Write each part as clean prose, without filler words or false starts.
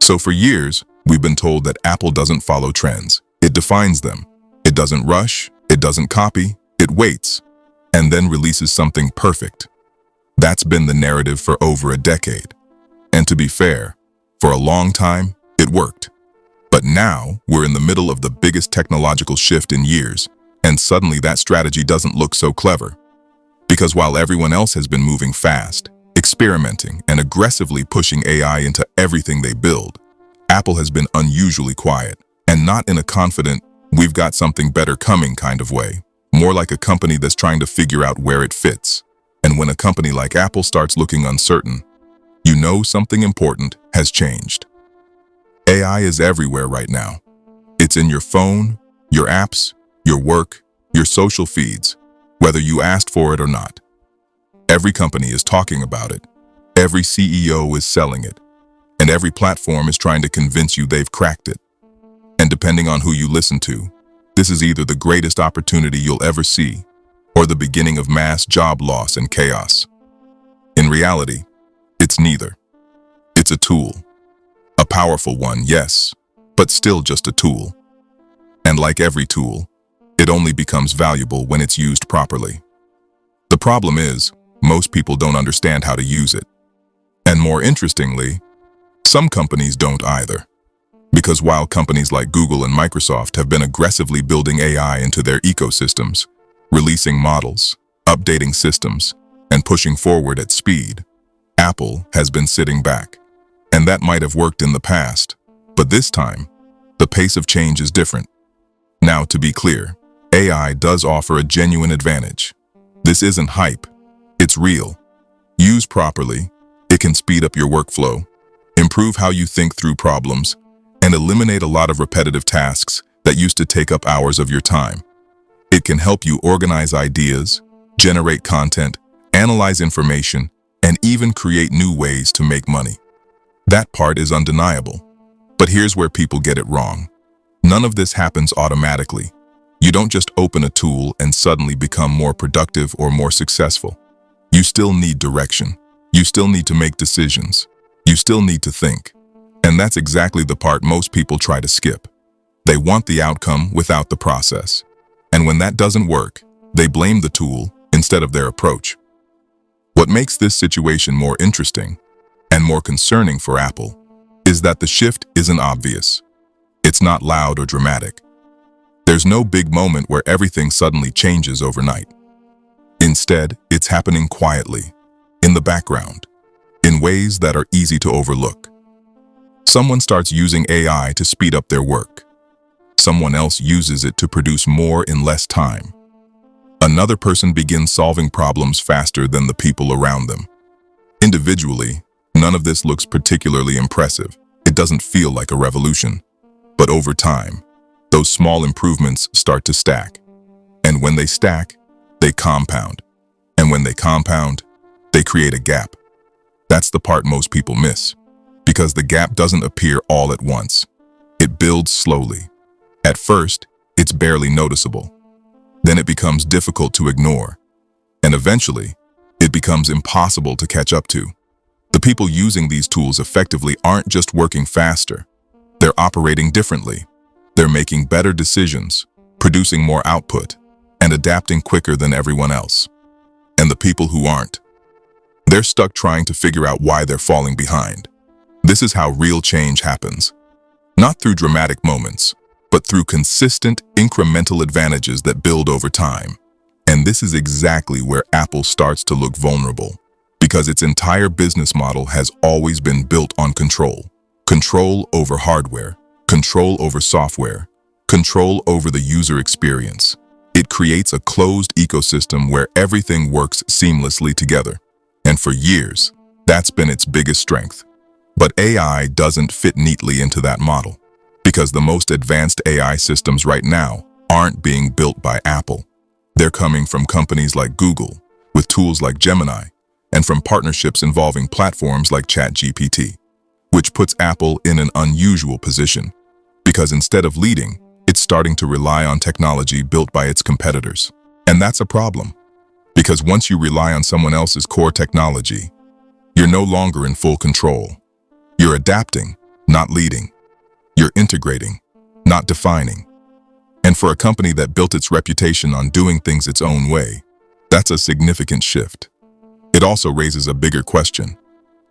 So for years, we've been told that Apple doesn't follow trends. It defines them. It doesn't rush, it doesn't copy, it waits, and then releases something perfect. That's been the narrative for over a decade. And to be fair, for a long time, it worked. But now, we're in the middle of the biggest technological shift in years, and suddenly that strategy doesn't look so clever. Because while everyone else has been moving fast, experimenting, and aggressively pushing AI into everything they build, Apple has been unusually quiet, and not in a confident, we've got something better coming kind of way. More like a company that's trying to figure out where it fits. And when a company like Apple starts looking uncertain, you know something important has changed. AI is everywhere right now. It's in your phone, your apps, your work, your social feeds, whether you asked for it or not. Every company is talking about it. Every CEO is selling it. And every platform is trying to convince you they've cracked it. And depending on who you listen to, this is either the greatest opportunity you'll ever see or the beginning of mass job loss and chaos. In reality, it's neither. It's a tool. A powerful one, yes, but still just a tool. And like every tool, it only becomes valuable when it's used properly. The problem is, most people don't understand how to use it. And more interestingly, some companies don't either. Because while companies like Google and Microsoft have been aggressively building AI into their ecosystems, releasing models, updating systems, and pushing forward at speed, Apple has been sitting back. And that might have worked in the past, but this time, the pace of change is different. Now, to be clear, AI does offer a genuine advantage. This isn't hype, it's real. Used properly, it can speed up your workflow, improve how you think through problems, and eliminate a lot of repetitive tasks that used to take up hours of your time. It can help you organize ideas, generate content, analyze information, and even create new ways to make money. That part is undeniable. But here's where people get it wrong. None of this happens automatically. You don't just open a tool and suddenly become more productive or more successful. You still need direction. You still need to make decisions. You still need to think. And that's exactly the part most people try to skip. They want the outcome without the process. And when that doesn't work, they blame the tool instead of their approach. What makes this situation more interesting and more concerning for Apple is that the shift isn't obvious. It's not loud or dramatic. There's no big moment where everything suddenly changes overnight. Instead, it's happening quietly, in the background, in ways that are easy to overlook. Someone starts using AI to speed up their work. Someone else uses it to produce more in less time. Another person begins solving problems faster than the people around them. Individually, none of this looks particularly impressive. It doesn't feel like a revolution. But over time, those small improvements start to stack. And when they stack, they compound. And when they compound, they create a gap. That's the part most people miss. Because the gap doesn't appear all at once. It builds slowly. At first, it's barely noticeable. Then it becomes difficult to ignore. And eventually, it becomes impossible to catch up to. The people using these tools effectively aren't just working faster. They're operating differently. They're making better decisions, producing more output, and adapting quicker than everyone else. And the people who aren't, they're stuck trying to figure out why they're falling behind. This is how real change happens. Not through dramatic moments, but through consistent, incremental advantages that build over time. And this is exactly where Apple starts to look vulnerable, because its entire business model has always been built on control. Control over hardware, control over software, control over the user experience. It creates a closed ecosystem where everything works seamlessly together. And for years, that's been its biggest strength. But AI doesn't fit neatly into that model, because the most advanced AI systems right now aren't being built by Apple. They're coming from companies like Google, with tools like Gemini, and from partnerships involving platforms like ChatGPT, which puts Apple in an unusual position, because instead of leading, it's starting to rely on technology built by its competitors. And that's a problem, because once you rely on someone else's core technology, you're no longer in full control. You're adapting, not leading. You're integrating, not defining. And for a company that built its reputation on doing things its own way, that's a significant shift. It also raises a bigger question.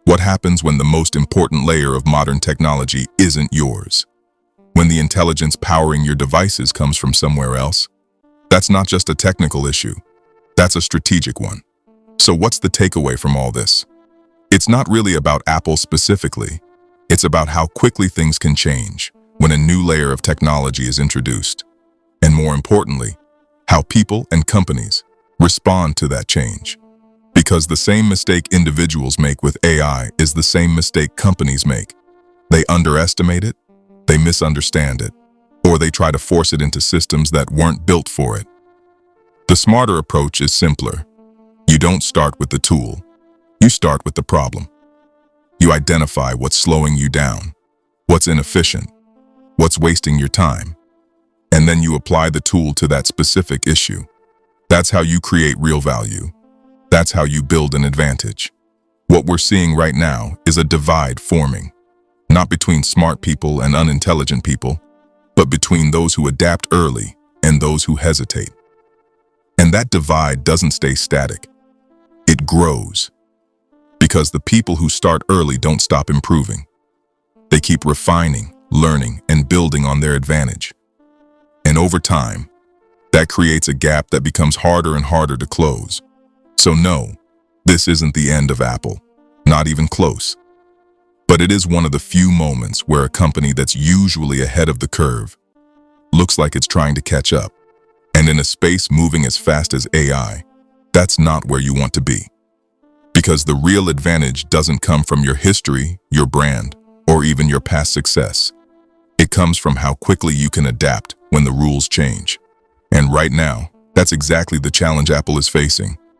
What happens when the most important layer of modern technology isn't yours? When the intelligence powering your devices comes from somewhere else? That's not just a technical issue. That's a strategic one. So what's the takeaway from all this? It's not really about Apple specifically. It's about how quickly things can change when a new layer of technology is introduced. And more importantly, how people and companies respond to that change. Because the same mistake individuals make with AI is the same mistake companies make. They underestimate it, they misunderstand it, or they try to force it into systems that weren't built for it. The smarter approach is simpler. You don't start with the tool. You start with the problem. You identify what's slowing you down, what's inefficient, what's wasting your time, and then you apply the tool to that specific issue. That's how you create real value. That's how you build an advantage. What we're seeing right now is a divide forming, not between smart people and unintelligent people, but between those who adapt early and those who hesitate. And that divide doesn't stay static. It grows. Because the people who start early don't stop improving. They keep refining, learning, and building on their advantage. And over time, that creates a gap that becomes harder and harder to close. So no, this isn't the end of Apple, not even close. But it is one of the few moments where a company that's usually ahead of the curve looks like it's trying to catch up. And in a space moving as fast as AI, that's not where you want to be. Because the real advantage doesn't come from your history, your brand, or even your past success. It comes from how quickly you can adapt when the rules change. And right now, that's exactly the challenge Apple is facing.